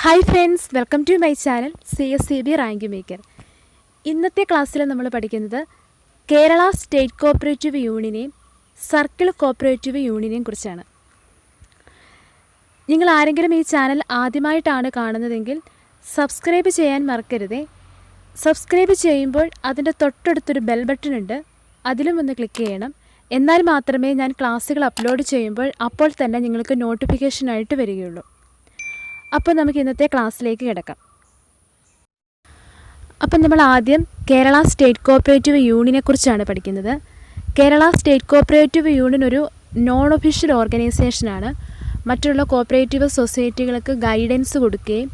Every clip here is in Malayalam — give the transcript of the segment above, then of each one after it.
Hi friends, welcome to my channel CSCB rank maker. ഇന്നത്തെ ക്ലാസ്സിൽ നമ്മൾ പഠിക്കുന്നത് കേരള സ്റ്റേറ്റ് കോഓപ്പറേറ്റീവ് യൂണിയനെയും സർക്കിൾ കോഓപ്പറേറ്റീവ് യൂണിയനെയും കുറിച്ചാണ്. നിങ്ങൾ ആരെങ്കിലും ഈ ചാനൽ ആദ്യമായിട്ടാണ് കാണുന്നതെങ്കിൽ സബ്സ്ക്രൈബ് ചെയ്യാൻ മറക്കരുതേ. സബ്സ്ക്രൈബ് ചെയ്യുമ്പോൾ അതിൻ്റെ തൊട്ടടുത്തൊരു ബെൽ ബട്ടൺ ഉണ്ട്, അതിലും ഒന്ന് ക്ലിക്ക് ചെയ്യണം. എന്നാൽ മാത്രമേ ഞാൻ ക്ലാസ്സുകൾ അപ്ലോഡ് ചെയ്യുമ്പോൾ അപ്പോൾ തന്നെ നിങ്ങൾക്ക് നോട്ടിഫിക്കേഷനായിട്ട് വരികയുള്ളൂ. അപ്പോൾ നമുക്ക് ഇന്നത്തെ ക്ലാസ്സിലേക്ക് കിടക്കാം. അപ്പം നമ്മൾ ആദ്യം കേരള സ്റ്റേറ്റ് കോഓപ്പറേറ്റീവ് യൂണിയനെ കുറിച്ചാണ് പഠിക്കുന്നത്. കേരള സ്റ്റേറ്റ് കോഓപ്പറേറ്റീവ് യൂണിയൻ ഒരു നോൺ ഒഫീഷ്യൽ ഓർഗനൈസേഷനാണ്. മറ്റുള്ള കോഓപ്പറേറ്റീവ് സൊസൈറ്റികൾക്ക് ഗൈഡൻസ് കൊടുക്കുകയും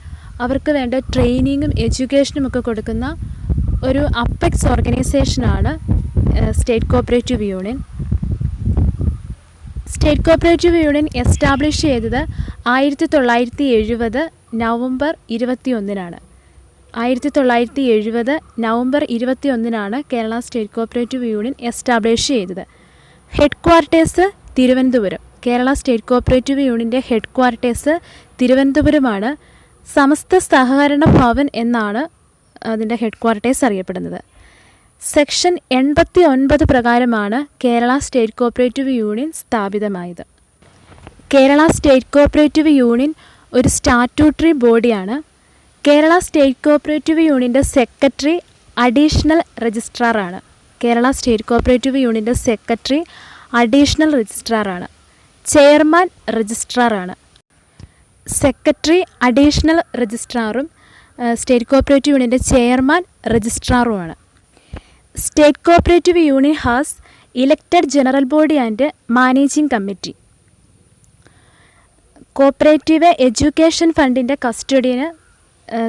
അവർക്ക് വേണ്ട ട്രെയിനിങ്ങും എഡ്യൂക്കേഷനും ഒക്കെ കൊടുക്കുന്ന ഒരു അപ്പെക്സ് ഓർഗനൈസേഷനാണ് state cooperative union. State cooperative union establish ചെയ്തത് 1970 നവംബർ 21-നാണ്. 1970 നവംബർ 21-നാണ് Kerala state cooperative union establish ചെയ്തത്. Headquarters Thiruvananthapuram. Kerala state cooperative യൂണിയൻ്റെ ഹെഡ് ക്വാർട്ടേഴ്സ് തിരുവനന്തപുരമാണ്. സമസ്ത സഹകരണ ഭവൻ എന്നാണ് അതിൻ്റെ ഹെഡ് ക്വാർട്ടേഴ്സ് അറിയപ്പെടുന്നത്. സെക്ഷൻ 89 പ്രകാരമാണ് കേരള സ്റ്റേറ്റ് കോഓപ്പറേറ്റീവ് യൂണിയൻ സ്ഥാപിതമായത്. കേരള സ്റ്റേറ്റ് കോഓപ്പറേറ്റീവ് യൂണിയൻ ഒരു സ്റ്റാറ്റ്യൂട്ടറി ബോഡിയാണ്. കേരള സ്റ്റേറ്റ് കോഓപ്പറേറ്റീവ് യൂണിയൻ്റെ സെക്രട്ടറി അഡീഷണൽ രജിസ്ട്രാറാണ്. കേരള സ്റ്റേറ്റ് കോഓപ്പറേറ്റീവ് യൂണിയൻ്റെ സെക്രട്ടറി അഡീഷണൽ രജിസ്ട്രാറാണ്. ചെയർമാൻ രജിസ്ട്രാറാണ്. സെക്രട്ടറി അഡീഷണൽ രജിസ്ട്രാറും സ്റ്റേറ്റ് കോഓപ്പറേറ്റീവ് യൂണിയൻ്റെ ചെയർമാൻ രജിസ്ട്രാറുമാണ്. State cooperative union has elected general body and managing committee. Cooperative education ഫണ്ടിൻ്റെ കസ്റ്റഡിയന്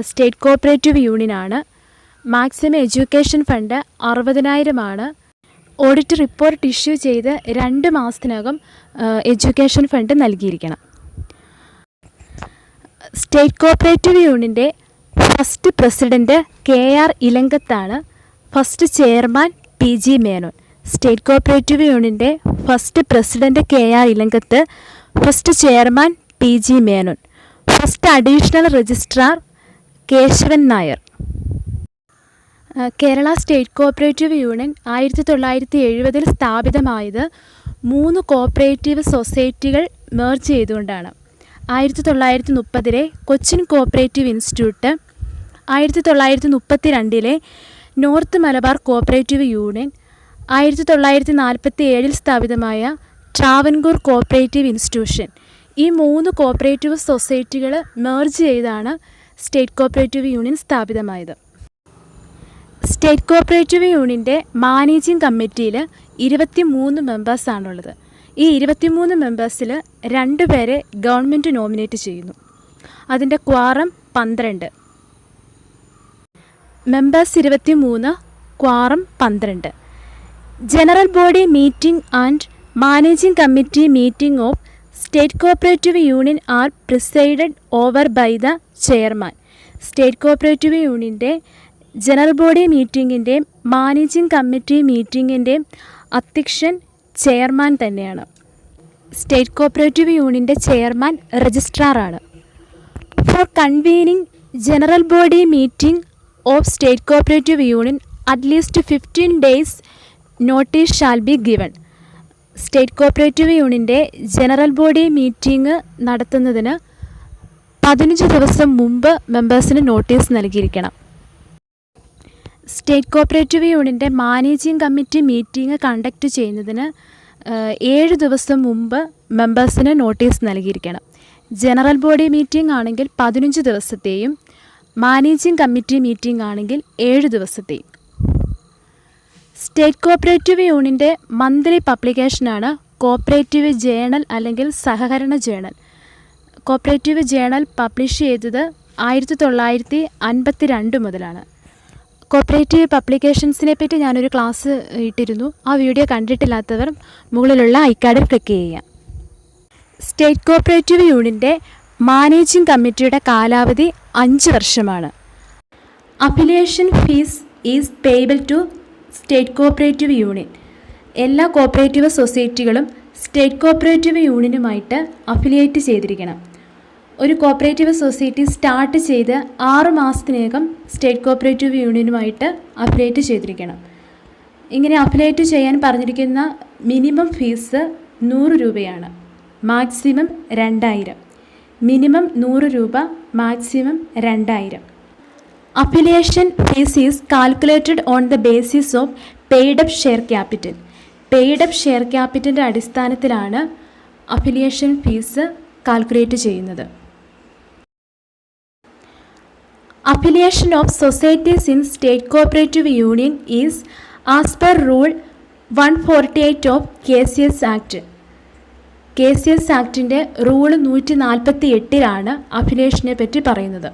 സ്റ്റേറ്റ് കോഓപ്പറേറ്റീവ് യൂണിയനാണ്. Maximum education fund 60,000 audit report issue ചെയ്ത് 2 മാസത്തിനകം എഡ്യൂക്കേഷൻ ഫണ്ട് നൽകിയിരിക്കണം. സ്റ്റേറ്റ് കോഓപ്പറേറ്റീവ് യൂണിയൻ്റെ ഫസ്റ്റ് പ്രസിഡൻറ്റ് KR ഇലങ്കത്താണ്. First chairman PG Menon. State cooperative യൂണിയൻ്റെ first president KR Elankath, first chairman PG Menon, first additional registrar Keshavan Nair. Kerala state cooperative union 1970 സ്ഥാപിതമായത് 3 കോഓപ്പറേറ്റീവ് സൊസൈറ്റികൾ മെർജ് ചെയ്തുകൊണ്ടാണ്. 1930 Cochin cooperative institute, 1932 north Malabar cooperative union, 1947 സ്ഥാപിതമായ ട്രാവൻകൂർ കോഓപ്പറേറ്റീവ് ഇൻസ്റ്റിറ്റ്യൂഷൻ. ഈ 3 കോഓപ്പറേറ്റീവ് സൊസൈറ്റികൾ മെർജ് ചെയ്താണ് സ്റ്റേറ്റ് കോഓപ്പറേറ്റീവ് യൂണിയൻ സ്ഥാപിതമായത്. സ്റ്റേറ്റ് കോഓപ്പറേറ്റീവ് യൂണിയൻ്റെ മാനേജിംഗ് കമ്മിറ്റിയിൽ 23 മെമ്പേഴ്സാണുള്ളത്. ഈ 23 മെമ്പേഴ്സിൽ 2 പേരെ ഗവൺമെൻറ് നോമിനേറ്റ് ചെയ്യുന്നു. അതിൻ്റെ quorum 12. Members 23, quorum 12. General body meeting and managing committee meeting of state cooperative union are presided over by the chairman. State cooperative യൂണിയൻ്റെ ജനറൽ ബോഡി മീറ്റിങ്ങിൻ്റെയും മാനേജിംഗ് കമ്മിറ്റി മീറ്റിങ്ങിൻ്റെയും അധ്യക്ഷൻ ചെയർമാൻ തന്നെയാണ്. സ്റ്റേറ്റ് കോഓപ്പറേറ്റീവ് യൂണിയൻ്റെ ചെയർമാൻ രജിസ്ട്രാറാണ്. For convening general body meeting of state cooperative union at least 15 days notice shall be given. State cooperative യൂണിയൻ്റെ ജനറൽ ബോഡി മീറ്റിംഗ് നടത്തുന്നതിന് 15 ദിവസം മുമ്പ് മെമ്പേഴ്സിന് നോട്ടീസ് നൽകിയിരിക്കണം. സ്റ്റേറ്റ് കോഓപ്പറേറ്റീവ് യൂണിയൻ്റെ മാനേജിംഗ് കമ്മിറ്റി മീറ്റിംഗ് കണ്ടക്ട് ചെയ്യുന്നതിന് 7 ദിവസം മുമ്പ് മെമ്പേഴ്സിന് നോട്ടീസ് നൽകിയിരിക്കണം. ജനറൽ ബോഡി മീറ്റിംഗ് ആണെങ്കിൽ 15 ദിവസത്തെയും മാനേജിംഗ് കമ്മിറ്റി മീറ്റിംഗ് ആണെങ്കിൽ 7 ദിവസത്തെയും. സ്റ്റേറ്റ് കോഓപ്പറേറ്റീവ് യൂണിയൻ്റെ മന്ത്ലി പബ്ലിക്കേഷനാണ് കോഓപ്പറേറ്റീവ് ജേണൽ അല്ലെങ്കിൽ Sahakarana journal. Cooperative journal publish ചെയ്തത് 1952 മുതലാണ്. കോഓപ്പറേറ്റീവ് പബ്ലിക്കേഷൻസിനെ പറ്റി ഞാനൊരു ക്ലാസ് ഇട്ടിരുന്നു. ആ വീഡിയോ കണ്ടിട്ടില്ലാത്തവർ മുകളിലുള്ള ഐക്കാർഡിൽ ക്ലിക്ക് ചെയ്യുക. സ്റ്റേറ്റ് കോഓപ്പറേറ്റീവ് യൂണിയൻ്റെ മാനേജിംഗ് കമ്മിറ്റിയുടെ കാലാവധി 5 വർഷമാണ്. Affiliation fees is payable to state cooperative union. എല്ലാ കോഓപ്പറേറ്റീവ് സൊസൈറ്റികളും സ്റ്റേറ്റ് കോഓപ്പറേറ്റീവ് യൂണിയനുമായിട്ട് അഫിലിയേറ്റ് ചെയ്തിരിക്കണം. ഒരു കോപ്പറേറ്റീവ് സൊസൈറ്റി സ്റ്റാർട്ട് ചെയ്ത് 6 മാസത്തിനകം സ്റ്റേറ്റ് കോപ്പറേറ്റീവ് യൂണിയനുമായിട്ട് അഫിലിയേറ്റ് ചെയ്തിരിക്കണം. ഇങ്ങനെ അഫിലിയേറ്റ് ചെയ്യാൻ പറഞ്ഞിരിക്കുന്ന മിനിമം ഫീസ് 100 രൂപയാണ്. മാക്സിമം 2000. മിനിമം 100 രൂപ, maximum 2000. Affiliation fees is calculated on the basis of paid up share capital. Paid up share ക്യാപിറ്റലിൻ്റെ അടിസ്ഥാനത്തിലാണ് അഫിലിയേഷൻ ഫീസ് കാൽക്കുലേറ്റ് ചെയ്യുന്നത്. Affiliation of societies in state cooperative union is as per rule 148 of KCS Act. KCS ആക്ടിൻ്റെ റൂൾ 148 അഫിലിയേഷനെ പറ്റി പറയുന്നത്.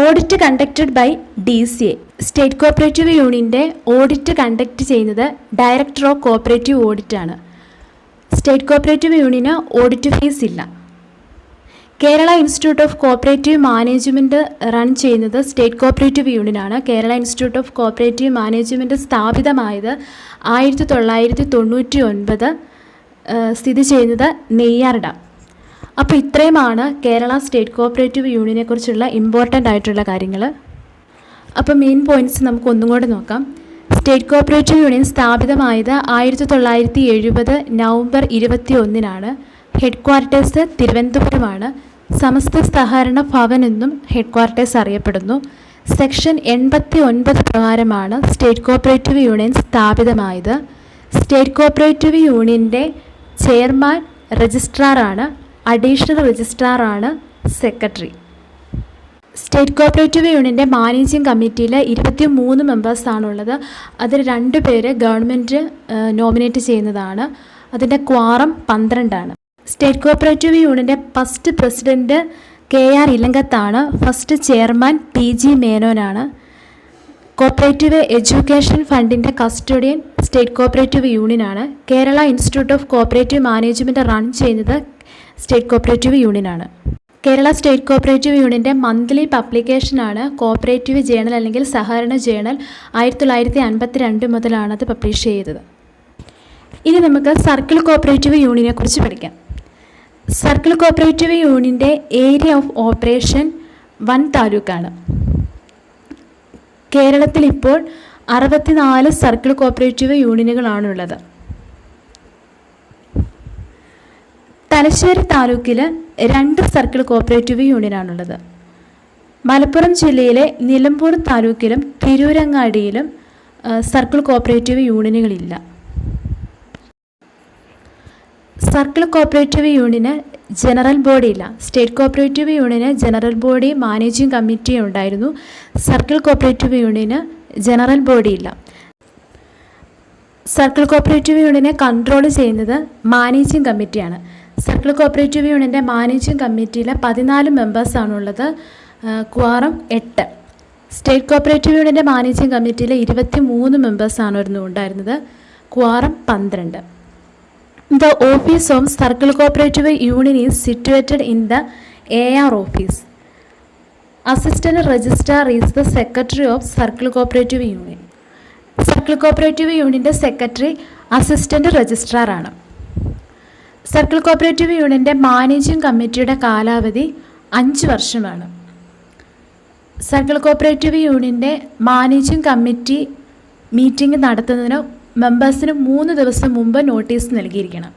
Audit conducted by DCA. State cooperative യൂണിയൻ്റെ ഓഡിറ്റ് കണ്ടക്ട് ചെയ്യുന്നത് ഡയറക്ടർ ഓഫ് കോപ്പറേറ്റീവ് ഓഡിറ്റാണ്. സ്റ്റേറ്റ് കോപ്പറേറ്റീവ് യൂണിയന് ഓഡിറ്റ് ഫീസ് ഇല്ല. Kerala institute of cooperative management run ചെയ്യുന്നത് സ്റ്റേറ്റ് കോപ്പറേറ്റീവ് യൂണിയനാണ്. Kerala institute of cooperative management സ്ഥാപിതമായത് 1999 സ്ഥിതി ചെയ്യുന്നത് നെയ്യാർ ഡാം. അപ്പോൾ ഇത്രയുമാണ് കേരള സ്റ്റേറ്റ് കോപ്പറേറ്റീവ് യൂണിയനെ കുറിച്ചുള്ള ഇമ്പോർട്ടൻ്റ് ആയിട്ടുള്ള കാര്യങ്ങൾ. അപ്പോൾ മെയിൻ പോയിൻറ്റ്സ് നമുക്ക് ഒന്നും കൂടെ നോക്കാം. സ്റ്റേറ്റ് കോപ്പറേറ്റീവ് യൂണിയൻ സ്ഥാപിതമായത് 1970 നവംബർ 21 ഹെഡ് ക്വാർട്ടേഴ്സ് തിരുവനന്തപുരമാണ്. സമസ്ത സഹകരണ ഭവൻ എന്നും ഹെഡ് ക്വാർട്ടേഴ്സ് അറിയപ്പെടുന്നു. സെക്ഷൻ 89 പ്രകാരമാണ് സ്റ്റേറ്റ് കോപ്പറേറ്റീവ് യൂണിയൻ സ്ഥാപിതമായത്. സ്റ്റേറ്റ് കോപ്പറേറ്റീവ് യൂണിയൻ്റെ ചെയർമാൻ രജിസ്ട്രാറാണ്. അഡീഷണൽ രജിസ്ട്രാറാണ് സെക്രട്ടറി. സ്റ്റേറ്റ് കോപ്പറേറ്റീവ് യൂണിയൻ്റെ മാനേജിംഗ് കമ്മിറ്റിയിൽ 23 മെമ്പേഴ്സാണുള്ളത്. അതിൽ 2 പേര് ഗവൺമെൻറ് നോമിനേറ്റ് ചെയ്യുന്നതാണ്. അതിൻ്റെ ക്വാറം 12. സ്റ്റേറ്റ് കോപ്പറേറ്റീവ് യൂണിയൻ്റെ ഫസ്റ്റ് പ്രസിഡൻറ്റ് KR ഇലങ്കത്താണ്. ഫസ്റ്റ് ചെയർമാൻ PG മേനോനാണ്. കോപ്പറേറ്റീവ് എഡ്യൂക്കേഷൻ ഫണ്ടിൻ്റെ കസ്റ്റോഡിയൻ സ്റ്റേറ്റ് കോപ്പറേറ്റീവ് യൂണിയനാണ്. Kerala institute of cooperative management run ചെയ്യുന്നത് സ്റ്റേറ്റ് കോപ്പറേറ്റീവ് യൂണിയനാണ്. കേരള സ്റ്റേറ്റ് കോപ്പറേറ്റീവ് യൂണിയൻ്റെ മന്ത്ലി പബ്ലിക്കേഷനാണ് കോപ്പറേറ്റീവ് ജേണൽ അല്ലെങ്കിൽ സഹകരണ ജേണൽ. 1952 മുതലാണ് അത് പബ്ലിഷ് ചെയ്തത്. ഇനി നമുക്ക് സർക്കിൾ കോപ്പറേറ്റീവ് യൂണിയനെ കുറിച്ച് പഠിക്കാം. സർക്കിൾ കോപ്പറേറ്റീവ് യൂണിയൻ്റെ ഏരിയ ഓഫ് ഓപ്പറേഷൻ 1 താലൂക്കാണ്. കേരളത്തിൽ ഇപ്പോൾ 64 സർക്കിൾ കോപ്പറേറ്റീവ് യൂണിയനുകളാണുള്ളത്. തലശ്ശേരി താലൂക്കിൽ 2 സർക്കിൾ കോപ്പറേറ്റീവ് യൂണിയനാണുള്ളത്. മലപ്പുറം ജില്ലയിലെ നിലമ്പൂർ താലൂക്കിലും തിരൂരങ്ങാടിയിലും സർക്കിൾ കോപ്പറേറ്റീവ് യൂണിയനുകളില്ല. സർക്കിൾ കോപ്പറേറ്റീവ് യൂണിയന് ജനറൽ ബോഡി ഇല്ല. സ്റ്റേറ്റ് കോപ്പറേറ്റീവ് യൂണിയന് ജനറൽ ബോഡി മാനേജിംഗ് കമ്മിറ്റി ഉണ്ടായിരുന്നു. സർക്കിൾ കോപ്പറേറ്റീവ് യൂണിയന് ജനറൽ ബോഡി ഇല്ല. സർക്കിൾ കോപ്പറേറ്റീവ് യൂണിയനെ കൺട്രോൾ ചെയ്യുന്നത് മാനേജിംഗ് കമ്മിറ്റിയാണ്. സർക്കിൾ കോപ്പറേറ്റീവ് യൂണിയൻ്റെ മാനേജിംഗ് കമ്മിറ്റിയിൽ 14 മെമ്പേഴ്സാണുള്ളത്. ക്വാറം 8. സ്റ്റേറ്റ് കോപ്പറേറ്റീവ് യൂണിയൻ്റെ മാനേജിംഗ് കമ്മിറ്റിയിൽ 23 മെമ്പേഴ്സാണായിരുന്നു ഉണ്ടായിരുന്നത്. Quorum 12. The office of Circle Cooperative Union is situated in the AR office. Assistant Registrar is the Secretary of Circle Cooperative Union. Circle Cooperative Union's Secretary Assistant Registrar ആണ്. സർക്കിൾ കോപ്പറേറ്റീവ് യൂണിയൻ്റെ മാനേജിംഗ് കമ്മിറ്റിയുടെ കാലാവധി 5 വർഷമാണ്. സർക്കിൾ കോപ്പറേറ്റീവ് യൂണിയൻ്റെ മാനേജിംഗ് കമ്മിറ്റി മീറ്റിംഗ് നടത്തുന്നതിന് മെമ്പേഴ്സിന് 3 ദിവസം മുമ്പ് നോട്ടീസ് നൽകിയിരിക്കണം.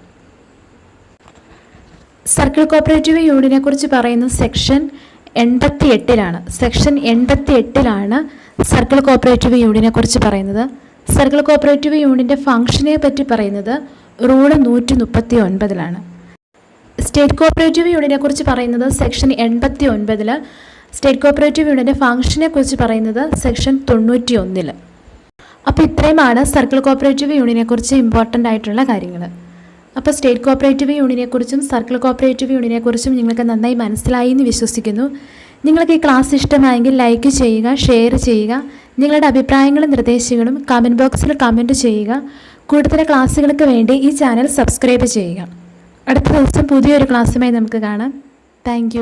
സർക്കിൾ കോപ്പറേറ്റീവ് യൂണിയനെ കുറിച്ച് പറയുന്ന സെക്ഷൻ 88 സെക്ഷൻ 88 സർക്കിൾ കോപ്പറേറ്റീവ് യൂണിയനെ കുറിച്ച് പറയുന്നത്. സർക്കിൾ കോപ്പറേറ്റീവ് യൂണിയൻ്റെ ഫംഗ്ഷനെ പറ്റി പറയുന്നത് റൂള് 139 സ്റ്റേറ്റ് കോപ്പറേറ്റീവ് യൂണിയനെ കുറിച്ച് പറയുന്നത് സെക്ഷൻ 89. സ്റ്റേറ്റ് കോപ്പറേറ്റീവ് യൂണിയൻ്റെ ഫംഗ്ഷനെ കുറിച്ച് പറയുന്നത് സെക്ഷൻ 91. അപ്പോൾ ഇത്രയുമാണ് സർക്കിൾ കോപ്പറേറ്റീവ് യൂണിയനെക്കുറിച്ച് ഇമ്പോർട്ടൻ്റ് ആയിട്ടുള്ള കാര്യങ്ങൾ. അപ്പോൾ സ്റ്റേറ്റ് കോപ്പറേറ്റീവ് യൂണിയനെക്കുറിച്ചും സർക്കിൾ കോപ്പറേറ്റീവ് യൂണിയനെക്കുറിച്ചും നിങ്ങൾക്ക് നന്നായി മനസ്സിലായി എന്ന് വിശ്വസിക്കുന്നു. നിങ്ങൾക്ക് ഈ ക്ലാസ് ഇഷ്ടമായെങ്കിൽ ലൈക്ക് ചെയ്യുക, ഷെയർ ചെയ്യുക. നിങ്ങളുടെ അഭിപ്രായങ്ങളും നിർദ്ദേശങ്ങളും കമൻറ്റ് ബോക്സിൽ കമൻറ്റ് ചെയ്യുക. കൂടുതൽ ക്ലാസ്സുകൾക്ക് വേണ്ടി ഈ ചാനൽ സബ്സ്ക്രൈബ് ചെയ്യുക. അടുത്ത ദിവസം പുതിയൊരു ക്ലാസ്സുമായി നമുക്ക് കാണാം. താങ്ക്